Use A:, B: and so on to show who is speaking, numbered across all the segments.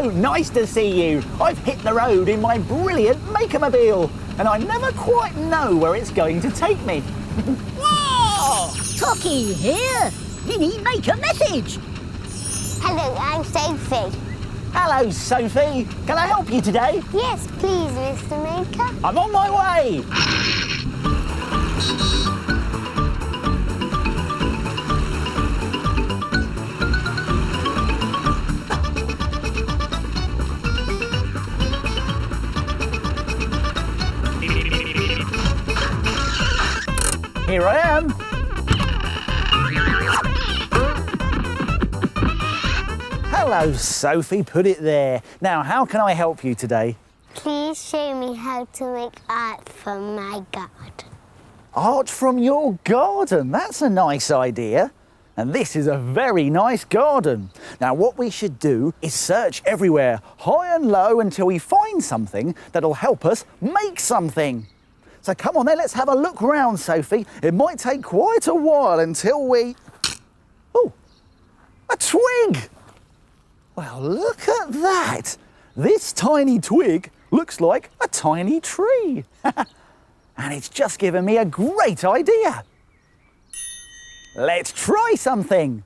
A: Hello, nice to see you. I've hit the road in my brilliant Make-a-mobile, and I never quite know where it's going to take me. Whoa!
B: Tocky here. Minnie, make a message.
C: Hello, I'm Sophie.
A: Hello, Sophie. Can I help you today?
C: Yes, please, Mr. Maker.
A: I'm on my way. Here I am. Hello, Sophie. Put it there. Now, how can I help you today?
C: Please show me how to make art from my garden.
A: Art from your garden. That's a nice idea. And this is a very nice garden. Now, what we should do is search everywhere, high and low, until we find something that'll help us make something. So come on then, let's have a look round, Sophie. It might take quite a while until we... Oh, a twig! Well, look at that. This tiny twig looks like a tiny tree. And it's just given me a great idea. Let's try something.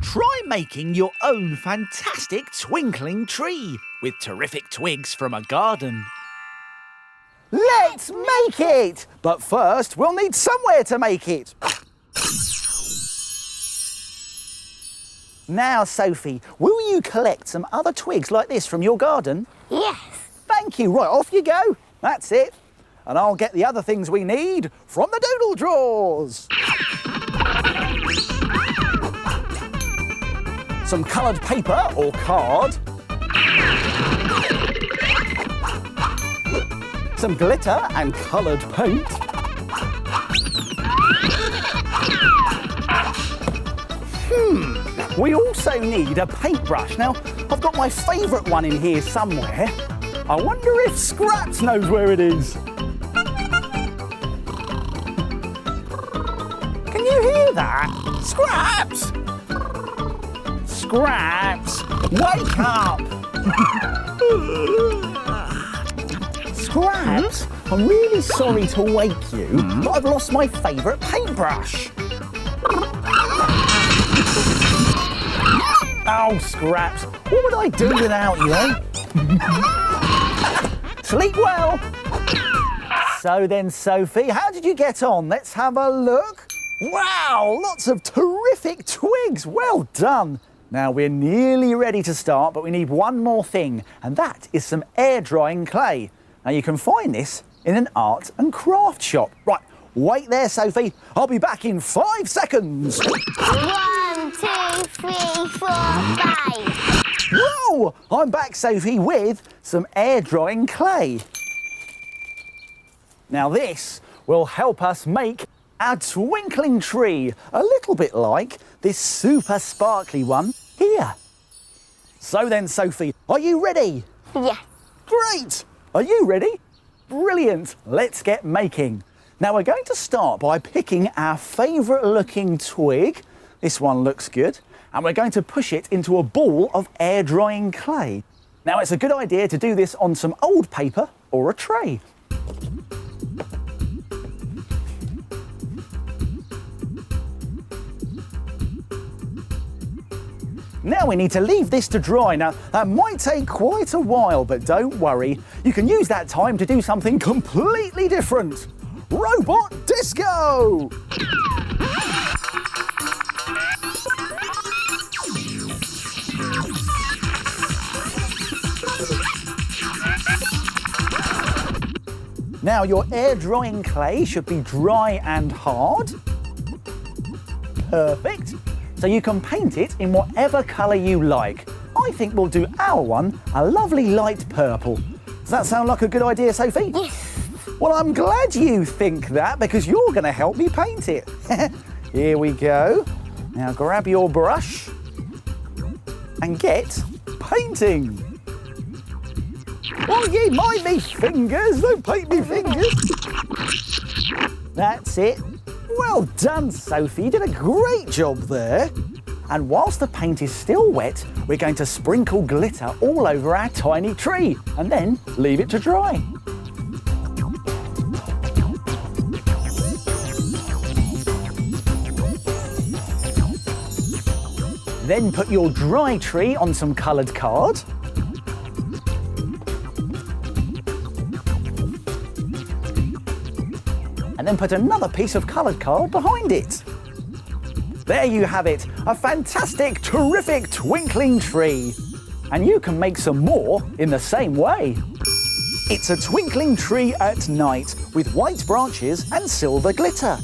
A: Try making your own fantastic twinkling tree with terrific twigs from a garden. Let's make it! But first, we'll need somewhere to make it. Now, Sophie, will you collect some other twigs like this from your garden?
C: Yes.
A: Thank you. Right, off you go. That's it. And I'll get the other things we need from the doodle drawers. Some coloured paper or card. Some glitter and coloured paint. We also need a paintbrush. Now, I've got my favourite one in here somewhere. I wonder if Scraps knows where it is. Can you hear that? Scraps! Scraps, wake up! Scraps, I'm really sorry to wake you, but I've lost my favourite paintbrush. Oh, Scraps, what would I do without you, eh? Sleep well. So then, Sophie, how did you get on? Let's have a look. Wow, lots of terrific twigs. Well done. Now, we're nearly ready to start, but we need one more thing, and that is some air drying clay. Now, you can find this in an art and craft shop. Right, wait there, Sophie. I'll be back in 5 seconds.
C: 1, 2, 3, 4, 5.
A: Whoa! I'm back, Sophie, with some air drying clay. Now, this will help us make our twinkling tree, a little bit like this super sparkly one here. So then, Sophie, are you ready?
C: Yes.
A: Great! Are you ready? Brilliant! Let's get making. Now we're going to start by picking our favourite looking twig. This one looks good. And we're going to push it into a ball of air drying clay. Now it's a good idea to do this on some old paper or a tray. Now we need to leave this to dry. Now, that might take quite a while, but don't worry. You can use that time to do something completely different. Robot disco! Now, your air drying clay should be dry and hard. Perfect. So you can paint it in whatever colour you like. I think we'll do our one a lovely light purple. Does that sound like a good idea, Sophie?
C: Yes.
A: Well, I'm glad you think that because you're going to help me paint it. Here we go. Now grab your brush and get painting. Oh, ye mind me fingers, don't paint me fingers. That's it. Well done, Sophie. You did a great job there. And whilst the paint is still wet, we're going to sprinkle glitter all over our tiny tree and then leave it to dry. Then put your dry tree on some coloured card. And then put another piece of coloured card behind it. There you have it, a fantastic, terrific twinkling tree. And you can make some more in the same way. It's a twinkling tree at night with white branches and silver glitter.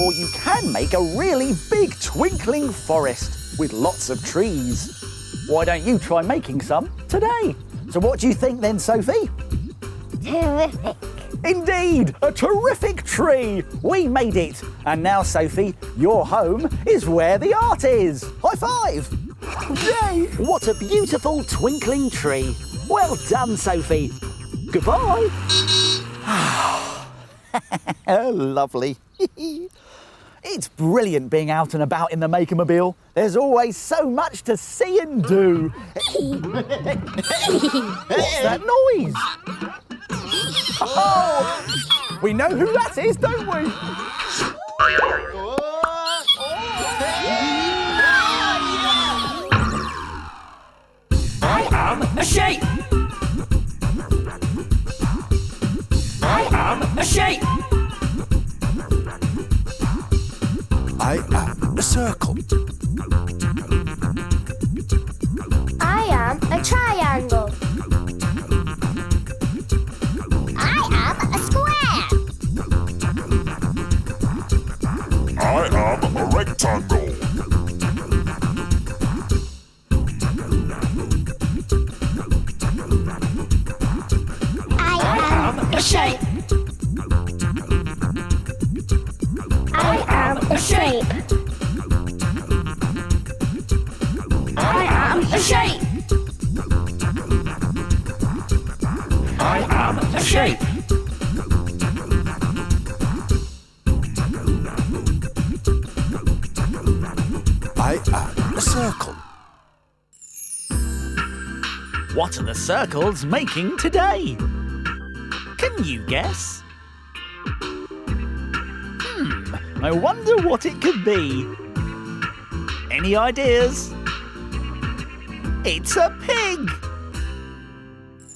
A: Or you can make a really big twinkling forest with lots of trees. Why don't you try making some today? So what do you think then, Sophie?
C: Terrific.
A: Indeed, a terrific tree! We made it! And now, Sophie, your home is where the art is! High five! Yay! What a beautiful twinkling tree! Well done, Sophie! Goodbye! Lovely. It's brilliant being out and about in the Maker-mobile. There's always so much to see and do. What's that noise? Oh! We know who that is, don't we?
D: I am a shape. I am a shape.
E: I am a circle.
C: I am a triangle. I am a square.
E: I am a rectangle.
C: I am
D: A shape.
C: I am a shape.
D: I am a shape. I am a shape.
E: I am a circle.
A: What are the circles making today? Can you guess? I wonder what it could be. Any ideas? It's a pig!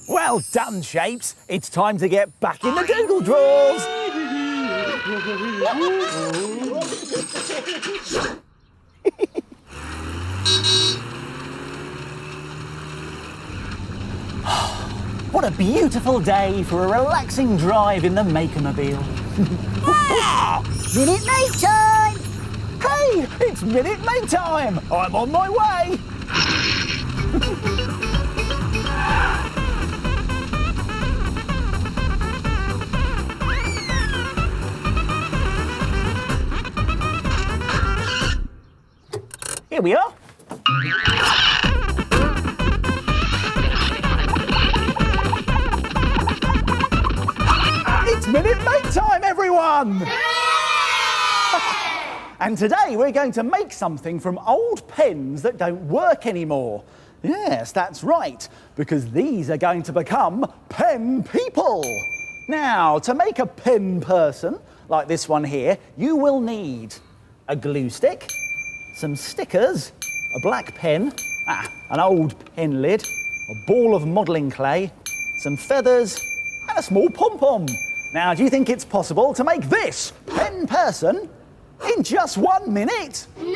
A: Well done, Shapes. It's time to get back in the doodle drawers. What a beautiful day for a relaxing drive in the Maker-mobile.
B: Minute Maid time!
A: Hey, it's Minute Maid time! I'm on my way! Here we are. It's Minute Maid time, everyone! And today we're going to make something from old pens that don't work anymore. Yes, that's right, because these are going to become pen people. Now, to make a pen person, like this one here, you will need a glue stick, some stickers, a black pen, an old pen lid, a ball of modelling clay, some feathers, and a small pom-pom. Now, do you think it's possible to make this pen person in just 1 minute?
C: No way!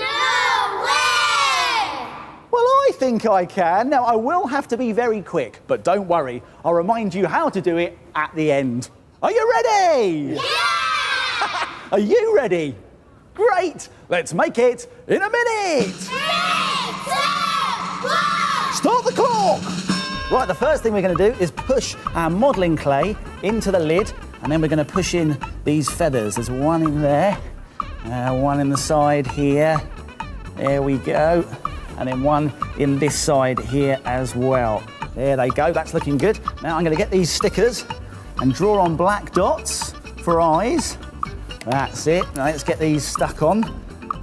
A: Well, I think I can. Now, I will have to be very quick, but don't worry. I'll remind you how to do it at the end. Are you ready?
C: Yeah!
A: Are you ready? Great! Let's make it in a minute!
C: 3, 2, 1!
A: Start the clock! Right, the first thing we're going to do is push our modelling clay into the lid, and then we're going to push in these feathers. There's one in there, one in the side here. There we go. And then one in this side here as well. There they go, that's looking good. Now I'm going to get these stickers and draw on black dots for eyes. That's it. Now let's get these stuck on.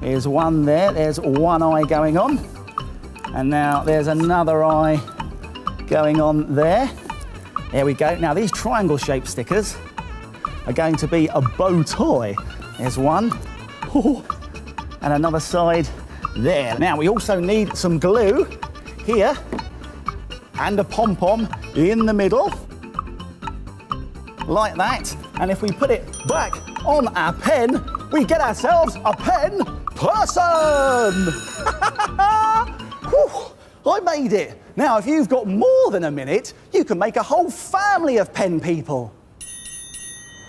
A: Here's one there, there's one eye going on. And now there's another eye going on there. There we go. Now these triangle-shaped stickers are going to be a bow tie. There's one. Ooh. And another side there. Now we also need some glue here and a pom-pom in the middle, like that. And if we put it back on our pen, we get ourselves a pen person. Whew, I made it. Now, if you've got more than a minute, you can make a whole family of pen people.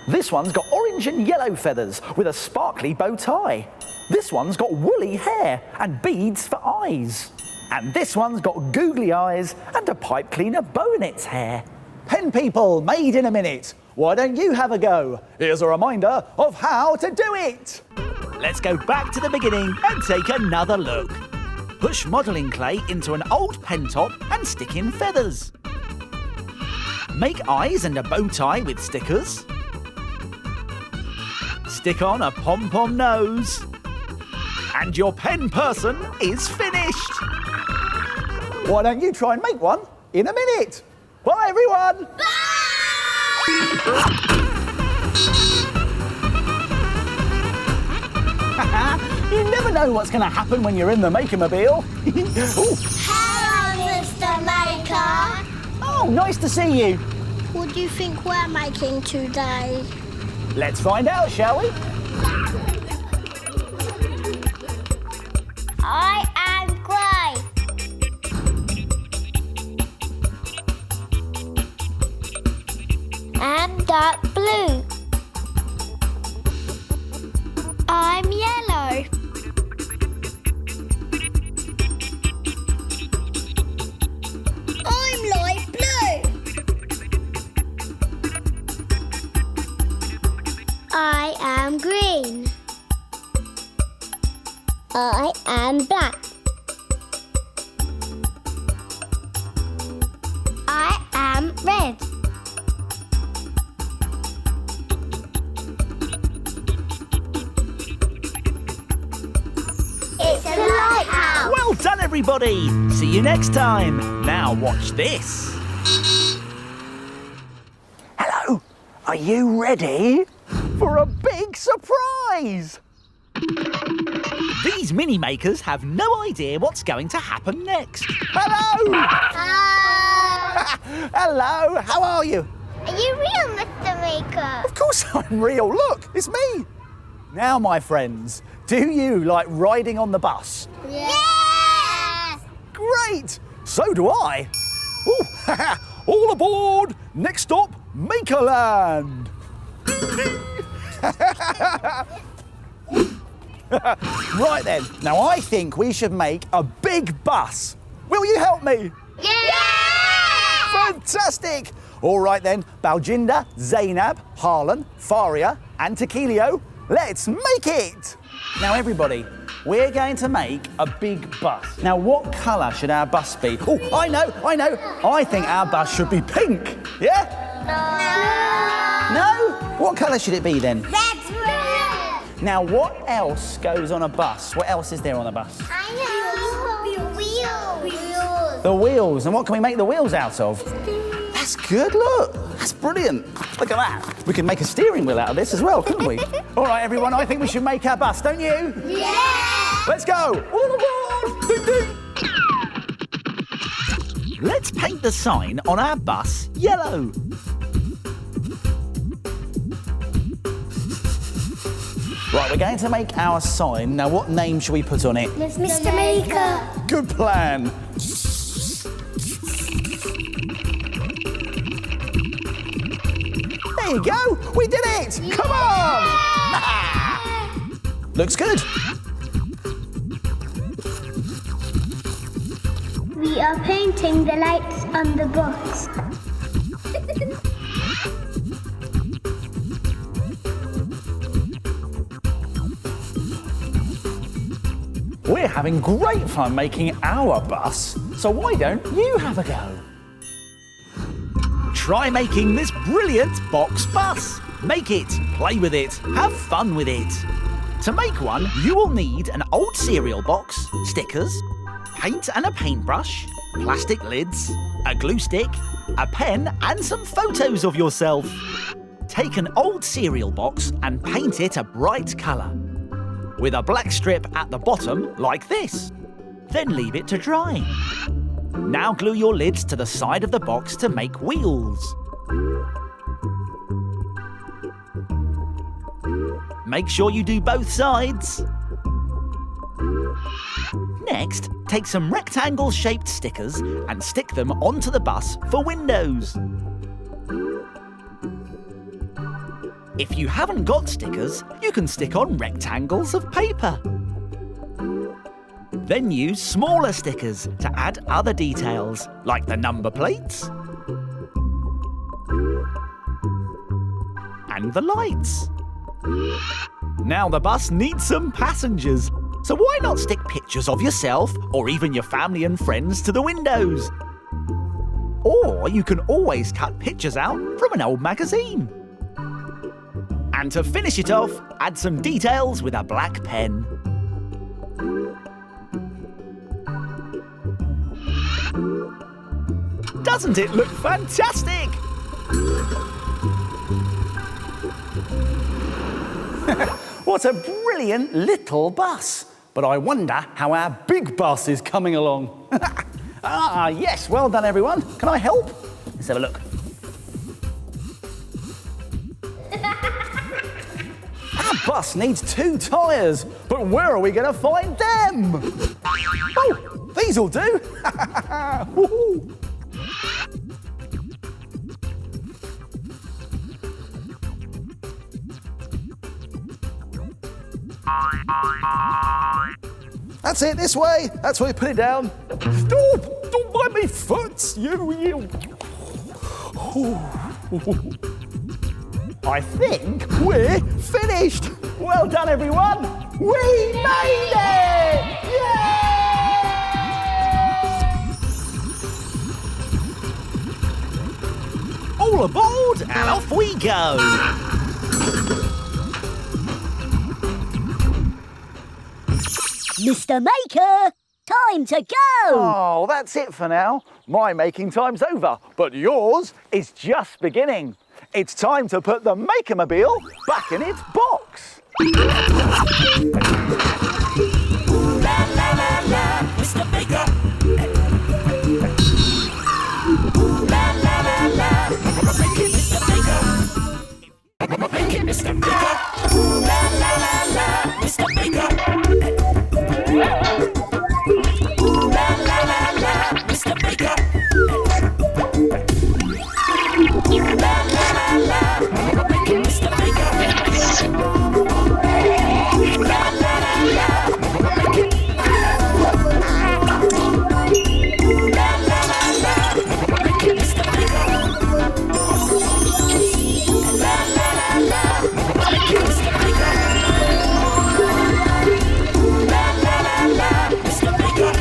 A: This one's got orange and yellow feathers with a sparkly bow tie. This one's got woolly hair and beads for eyes. And this one's got googly eyes and a pipe cleaner bow in its hair. Pen people made in a minute. Why don't you have a go? Here's a reminder of how to do it. Let's go back to the beginning and take another look. Push modelling clay into an old pen top and stick in feathers. Make eyes and a bow tie with stickers. Stick on a pom-pom nose. And your pen person is finished. Why don't you try and make one in a minute? Bye, everyone. You never know what's going to happen when you're in the Maker-mobile.
C: Hello, Mr. Maker.
A: Oh, nice to see you.
C: What do you think we're making today?
A: Let's find out, shall we?
C: I am grey. I'm dark blue. I'm yellow. I'm light blue. I am green. I am black. I am red. It's a lighthouse.
A: Well done, everybody. See you next time. Now watch this. Hello. Are you ready for a big surprise? These mini makers have no idea what's going to happen next. Hello! Hello, how are you?
C: Are you real, Mr. Maker?
A: Of course I'm real. Look, it's me. Now, my friends, do you like riding on the bus?
C: Yes!
A: Great! So do I. Ooh, all aboard! Next stop, Makerland. Right then, now I think we should make a big bus. Will you help me?
C: Yeah!
A: Fantastic! All right then, Baljinder, Zainab, Harlan, Faria and Tequilio, let's make it! Now everybody, we're going to make a big bus. Now what colour should our bus be? Oh, I know. I think our bus should be pink. Yeah? No? What colour should it be then?
C: That's red!
A: Now what else goes on a bus? What else is there on a bus?
C: I know. Wheels.
A: The wheels. And what can we make the wheels out of? That's good, look. That's brilliant. Look at that. We can make a steering wheel out of this as well, couldn't we? All right, everyone, I think we should make our bus, don't you?
C: Yeah!
A: Let's go. All aboard. Ding, ding. Let's paint the sign on our bus yellow. Right, we're going to make our sign. Now, what name should we put on it?
C: Mr. Maker.
A: Good plan. There you go. We did it. Come on. Looks good.
C: We are painting the lights on the bus.
A: We're having great fun making our bus, so why don't you have a go? Try making this brilliant box bus. Make it, play with it, have fun with it. To make one, you will need an old cereal box, stickers, paint and a paintbrush, plastic lids, a glue stick, a pen and some photos of yourself. Take an old cereal box and paint it a bright colour, with a black strip at the bottom like this. Then leave it to dry. Now glue your lids to the side of the box to make wheels. Make sure you do both sides. Next, take some rectangle-shaped stickers and stick them onto the bus for windows. If you haven't got stickers, you can stick on rectangles of paper. Then use smaller stickers to add other details, like the number plates and the lights. Now the bus needs some passengers, so why not stick pictures of yourself or even your family and friends to the windows? Or you can always cut pictures out from an old magazine. And to finish it off, add some details with a black pen. Doesn't it look fantastic? What a brilliant little bus. But I wonder how our big bus is coming along. Ah, yes, well done, everyone. Can I help? Let's have a look. Our bus needs 2 tyres, but where are we going to find them? Oh, these'll do. Woohoo. That's it, this way. That's where you put it down. Stop! Don't bite me foot, you. I think we're finished. Well done, everyone. We made it! Yay! All aboard and off we go.
B: Mr. Maker, time to go!
A: Oh, that's it for now. My making time's over, but yours is just beginning. It's time to put the Maker-mobile back in its box.
D: La la la la, Mr. Maker. La la la la, make it Mr. Maker. Make it Mr. Maker. La la la la, Mr. Maker. La la la la, Mr. Maker. La la la la, make it Mr. Maker. La la la la, make it. La la la la, make it Mr. Maker. La la la la, make it Mr. Maker. La la la la, Mr. Maker.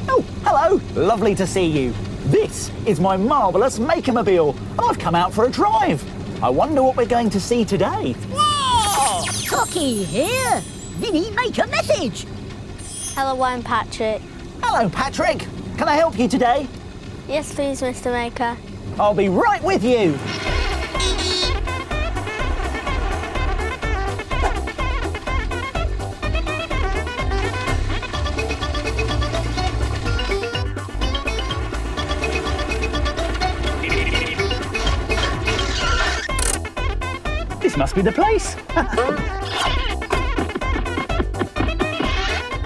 A: Oh, hello. Lovely to see you. This is my marvellous Maker-mobile, and I've come out for a drive. I wonder what we're going to see today.
B: Cocky here. Mini Maker message.
C: Hello, I'm Patrick.
A: Hello, Patrick. Can I help you today?
C: Yes, please, Mr. Maker.
A: I'll be right with you. This must be the place.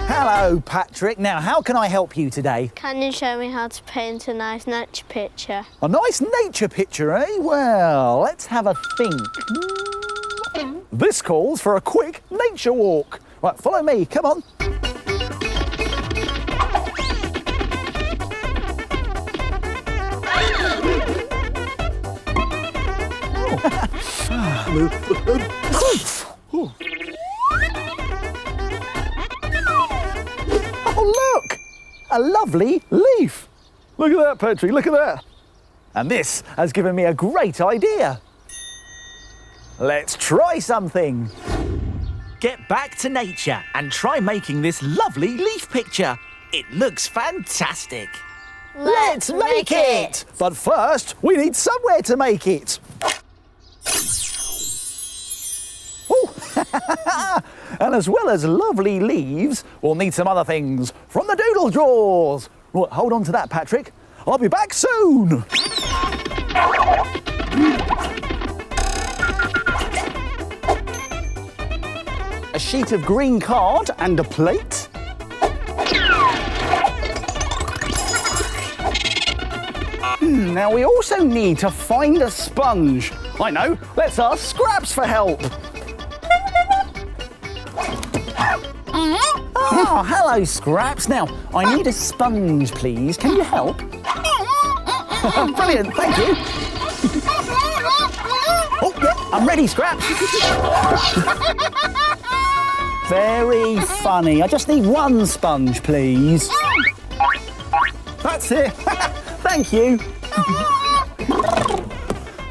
A: Hello, Patrick. Now, how can I help you today?
C: Can you show me how to paint a nice nature picture?
A: A nice nature picture, eh? Well, let's have a think. This calls for a quick nature walk. Right, follow me. Come on. Oh, look! A lovely leaf. Look at that, Patrick, look at that. And this has given me a great idea. Let's try something. Get back to nature and try making this lovely leaf picture. It looks fantastic. Let's make it! But first, we need somewhere to make it. Oh, and as well as lovely leaves, we'll need some other things from the doodle drawers. Right, hold on to that, Patrick. I'll be back soon. A sheet of green card and a plate. Now we also need to find a sponge. I know, let's ask Scraps for help. Oh, hello, Scraps. Now, I need a sponge, please. Can you help? Brilliant, thank you. Oh, yeah, I'm ready, Scraps. Very funny. I just need one sponge, please. That's it. Thank you.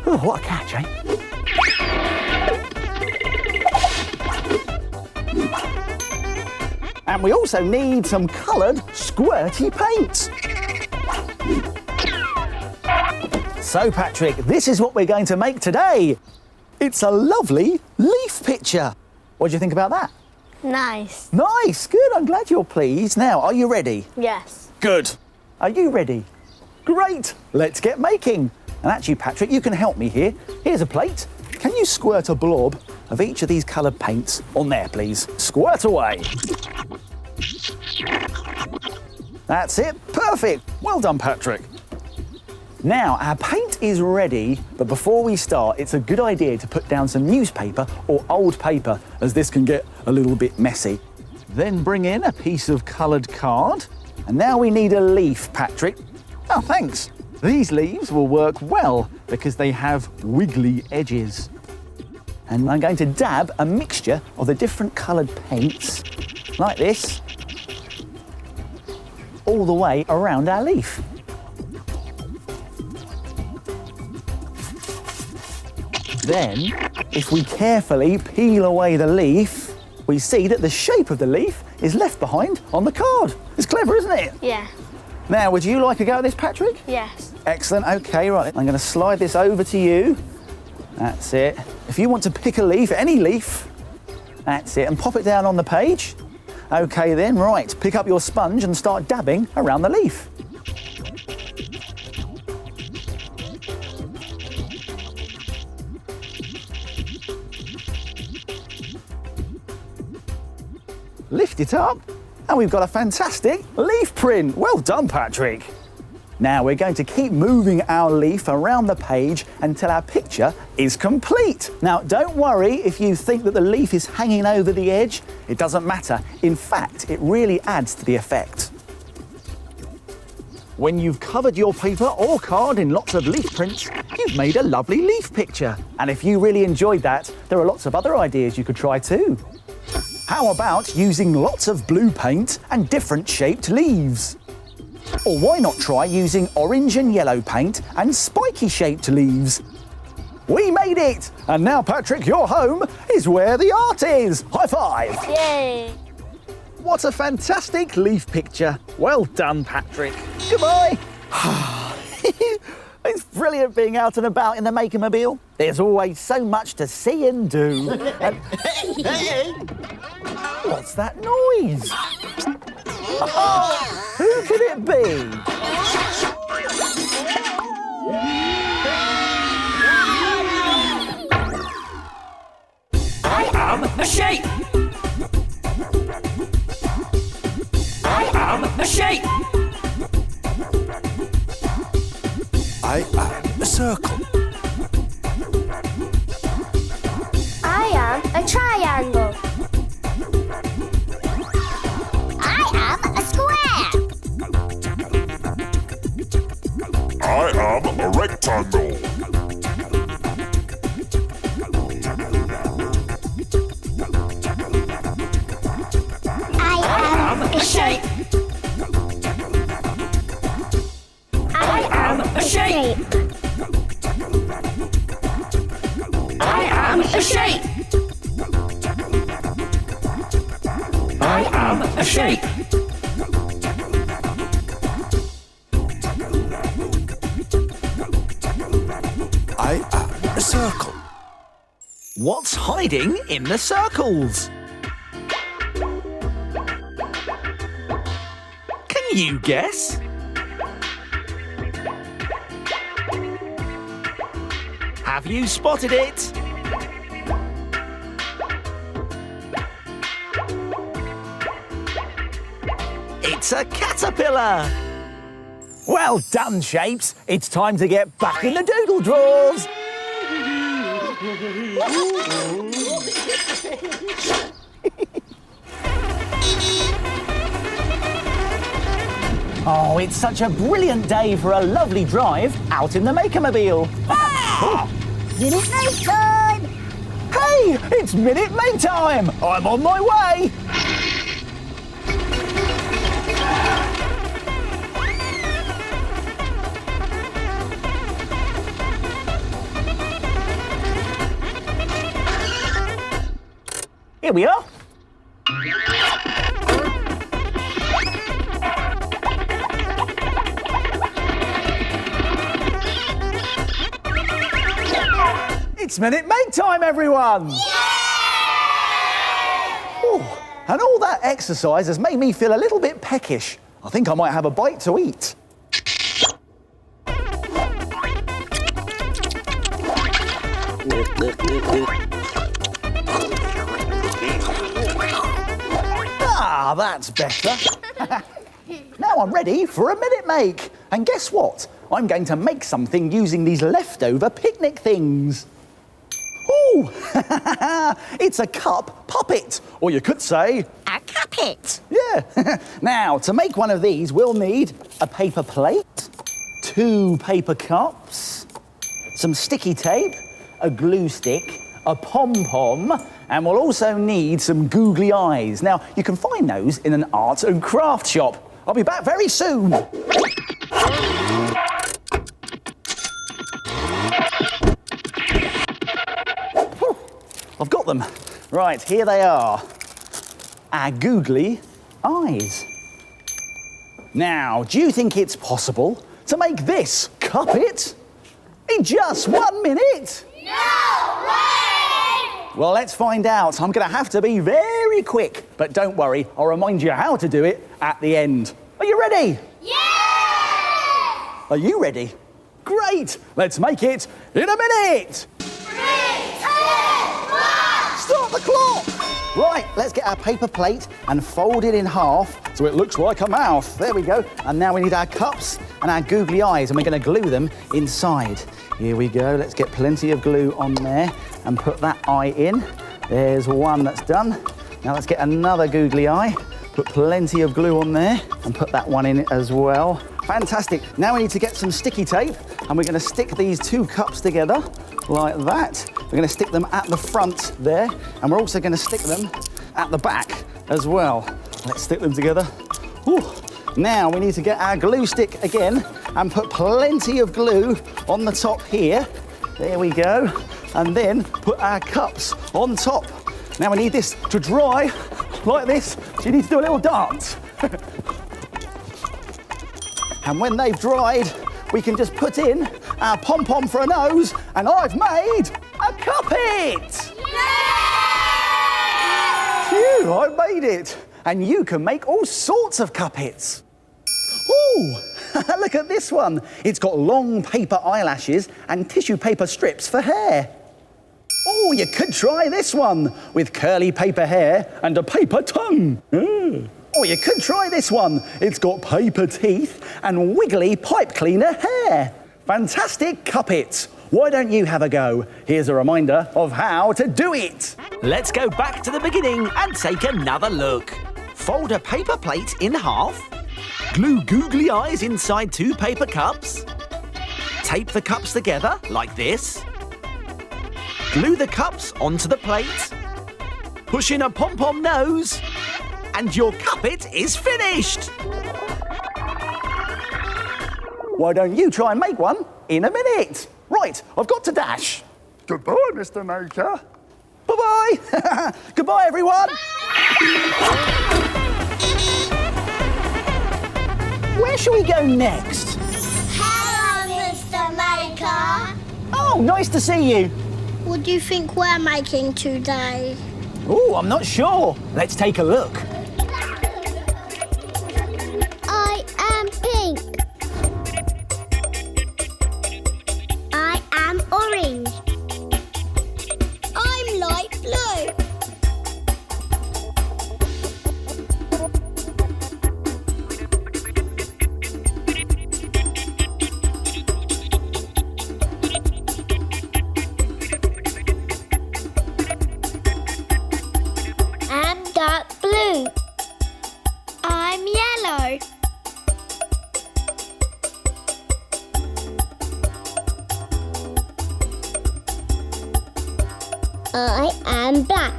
A: Oh, what a catch, eh? And we also need some coloured squirty paint. So, Patrick, this is what we're going to make today. It's a lovely leaf picture. What do you think about that?
C: Nice.
A: Nice, good. I'm glad you're pleased. Now, are you ready?
C: Yes.
A: Good. Are you ready? Great. Let's get making. And actually, Patrick, you can help me here. Here's a plate. Can you squirt a blob of each of these coloured paints on there, please? Squirt away. That's it. Perfect. Well done, Patrick. Now, our paint is ready, but before we start, it's a good idea to put down some newspaper or old paper, as this can get a little bit messy. Then bring in a piece of coloured card. And now we need a leaf, Patrick. Oh, thanks. These leaves will work well because they have wiggly edges. And I'm going to dab a mixture of the different coloured paints, like this, all the way around our leaf. Then, if we carefully peel away the leaf, we see that the shape of the leaf is left behind on the card. It's clever, isn't it?
C: Yeah.
A: Now, would you like a go at this, Patrick?
C: Yes.
A: Excellent. OK, right. I'm going to slide this over to you. That's it. If you want to pick a leaf, any leaf, that's it, and pop it down on the page. OK then, right. Pick up your sponge and start dabbing around the leaf. Lift it up, and we've got a fantastic leaf print. Well done, Patrick. Now we're going to keep moving our leaf around the page until our picture is complete. Now, don't worry if you think that the leaf is hanging over the edge. It doesn't matter. In fact, it really adds to the effect. When you've covered your paper or card in lots of leaf prints, you've made a lovely leaf picture. And if you really enjoyed that, there are lots of other ideas you could try too. How about using lots of blue paint and different shaped leaves? Or why not try using orange and yellow paint and spiky shaped leaves? We made it! And now, Patrick, your home is where the art is! High five!
C: Yay.
A: What a fantastic leaf picture. Well done, Patrick. Goodbye. It's brilliant being out and about in the Make-A-Mobile. There's always so much to see and do. What's that noise? Oh, who could it be?
D: I am a shape. I am a shape.
E: I am a circle.
C: I am a triangle. I am a square.
E: I am a rectangle.
C: I am
D: A shape. a shape. I am a shape. I am a shape.
E: I am a circle.
A: What's hiding in the circles? Can you guess? Have you spotted it? It's a caterpillar! Well done, Shapes. It's time to get back in the doodle drawers. Oh, it's such a brilliant day for a lovely drive out in the Maker-mobile.
B: Minute Maid time!
A: Hey, it's Minute Maid time! I'm on my way! Here we are. It's Minute Maid time, everyone! Ooh, and all that exercise has made me feel a little bit peckish. I think I might have a bite to eat. Ah, that's better. Now I'm ready for a minute make. And guess what? I'm going to make something using these leftover picnic things. Ooh, it's a cup puppet. Or you could say...
B: A cuppet.
A: Yeah. Now, to make one of these, we'll need a paper plate, 2 paper cups, some sticky tape, a glue stick, a pom-pom, and we'll also need some googly eyes. Now, you can find those in an art and craft shop. I'll be back very soon. Whew, I've got them. Right, here they are. Our googly eyes. Now, do you think it's possible to make this cuppet in just 1 minute?
C: No way!
A: Well, let's find out. I'm going to have to be very quick. But don't worry, I'll remind you how to do it at the end. Are you ready?
C: Yeah!
A: Are you ready? Great! Let's make it in a minute!
C: 3, 2, 1!
A: Start the clock! Right, let's get our paper plate and fold it in half so it looks like a mouth. There we go. And now we need our cups and our googly eyes, and we're going to glue them inside. Here we go. Let's get plenty of glue on there and put that eye in. There's one that's done. Now let's get another googly eye. Put plenty of glue on there and put that one in as well. Fantastic. Now we need to get some sticky tape, and we're going to stick these 2 cups together like that. We're going to stick them at the front there, and we're also going to stick them at the back as well. Let's stick them together. Ooh. Now we need to get our glue stick again and put plenty of glue on the top here. There we go. And then put our cups on top. Now we need this to dry like this, so you need to do a little dance. And when they've dried, we can just put in our pom-pom for a nose, and I've made a cuppet! Phew, I made it. And you can make all sorts of cuppets. Ooh, look at this one. It's got long paper eyelashes and tissue paper strips for hair. Oh, you could try this one with curly paper hair and a paper tongue. Or you could try this one. It's got paper teeth and wiggly pipe cleaner hair. Fantastic cuppets. Why don't you have a go? Here's a reminder of how to do it. Let's go back to the beginning and take another look. Fold a paper plate in half. Glue googly eyes inside 2 paper cups. Tape the cups together like this. Glue the cups onto the plate. Push in a pom-pom nose. And your cuppet is finished! why don't you try and make one in a minute? Right, I've got to dash.
F: Goodbye, Mr. Maker.
A: Bye-bye. Goodbye, everyone. Where shall we go next?
C: Hello, Mr. Maker.
A: Oh, nice to see you.
C: What do you think we're making today?
A: Oh, I'm not sure. Let's take a look.
C: I am pink. I am orange. I'm light blue. I'm dark blue. I'm yellow. I am black.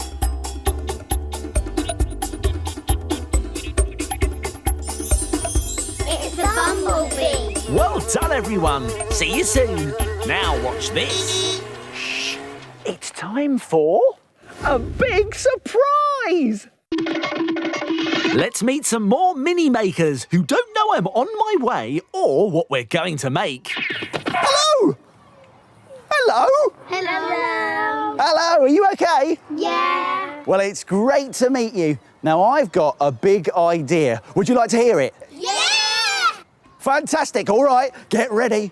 C: It's a bumblebee.
D: Well done, everyone. See you soon. Now watch this.
A: It's time for a big surprise.
D: Let's meet some more mini makers who don't know I'm on my way or what we're going to make.
A: Hello. Hello.
C: Hello.
A: Hello, are you okay?
C: Yeah.
A: Well, it's great to meet you. Now, I've got a big idea. Would you like to hear it?
C: Yeah.
A: Fantastic. All right, get ready.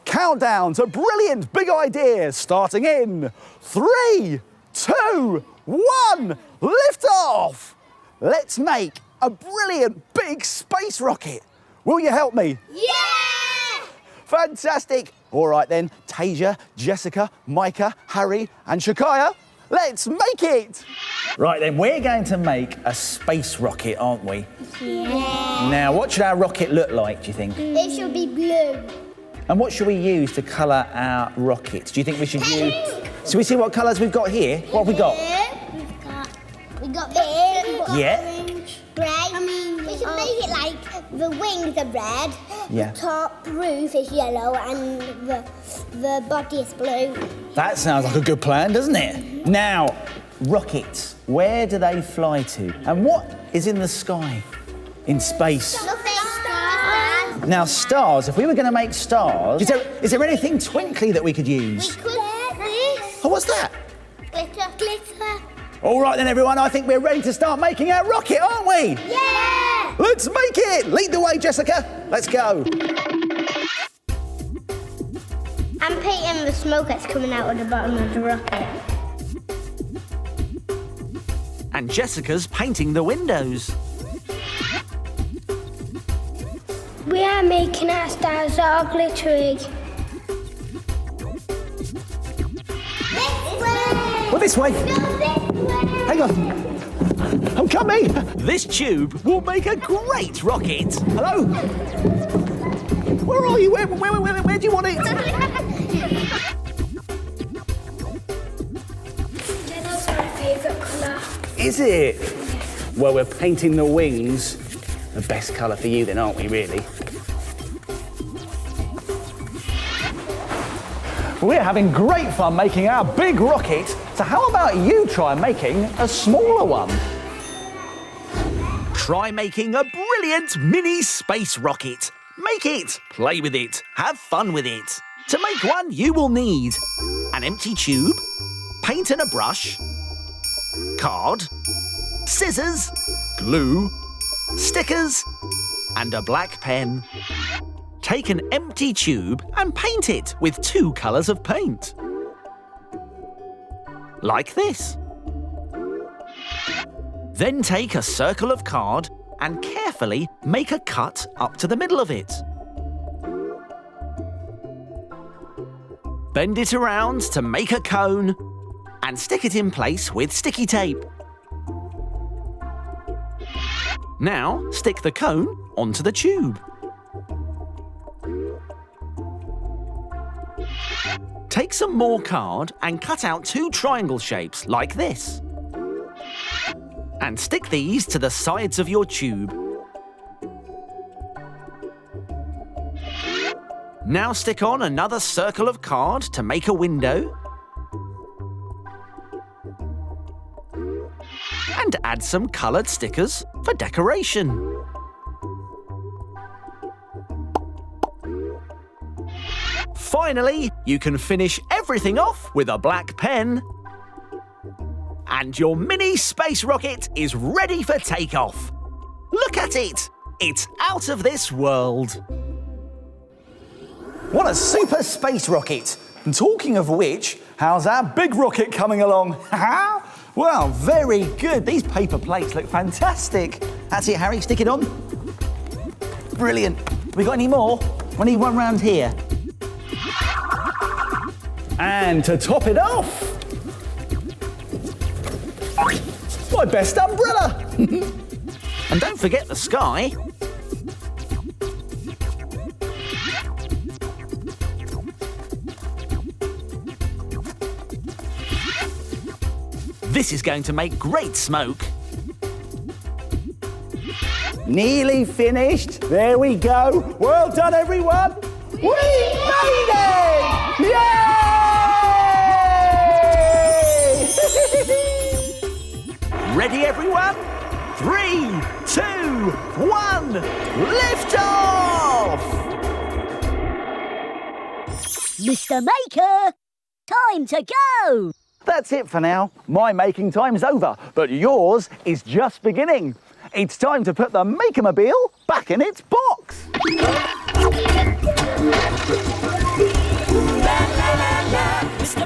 A: Countdown to brilliant big ideas starting in 3, 2, 1. Lift off. Let's make a brilliant big space rocket. Will you help me?
C: Yeah.
A: Fantastic. All right then, Tasia, Jessica, Micah, Harry and Shakaya, let's make it. Right then, we're going to make a space rocket, aren't we?
C: Yeah.
A: Now, what should our rocket look like, do you think?
C: It should be blue.
A: And what should we use to colour our rocket? Do you think we should use... So we see what colours we've got here? What have we got?
C: We got pink.
A: Yeah.
C: Orange. Red. I mean, we should make it like the wings are red.
A: Yeah.
C: The top roof is yellow and the body is blue.
A: That sounds like a good plan, doesn't it? Now, rockets, where do they fly to? And what is in the sky, in space?
C: Nothing.
A: Now, stars, if we were going to make stars, is there anything twinkly that we could use?
C: We could this.
A: Oh, what's that?
C: Glitter. Glitter.
A: All right then, everyone, I think we're ready to start making our rocket, aren't we?
C: Yeah.
A: Let's make it! Lead the way, Jessica. Let's go.
C: I'm painting the smoke that's coming out of the bottom of the rocket.
D: And Jessica's painting the windows.
C: We are making our stars that are glittery.
A: This way.
C: Well, this way.
A: Hang on. I'm coming.
D: This tube will make a great rocket.
A: Hello? Where are you? Where do you want it?
C: That's my favourite colour.
A: Is it? Well, we're painting the wings. The best colour for you then, aren't we, really? We're having great fun making our big rocket, so how about you try making a smaller one?
D: Try making a brilliant mini space rocket. Make it, play with it, have fun with it. To make one, you will need an empty tube, paint and a brush, card, scissors, glue, stickers, and a black pen. Take an empty tube and paint it with 2 colours of paint. Like this. Then take a circle of card and carefully make a cut up to the middle of it. Bend it around to make a cone and stick it in place with sticky tape. Now stick the cone onto the tube. Take some more card and cut out 2 triangle shapes like this. And stick these to the sides of your tube.
A: Now stick on another circle of card to make a window. And add some coloured stickers for decoration. Finally, you can finish everything off with a black pen. And your mini space rocket is ready for takeoff. Look at it! It's out of this world. What a super space rocket! And talking of which, how's our big rocket coming along? Well, very good. These paper plates look fantastic. That's it, Harry. Stick it on. Brilliant. We got any more? We need one round here. And to top it off, my best umbrella. And don't forget the sky. This is going to make great smoke. Nearly finished. There we go. Well done, everyone. We made it! Yay! Ready, everyone? 3, 2, 1, lift off!
B: Mr. Maker, time to go!
A: That's it for now. My making time's over, but yours is just beginning. It's time to put the Maker-mobile back in its box.
D: La la la la, Mr.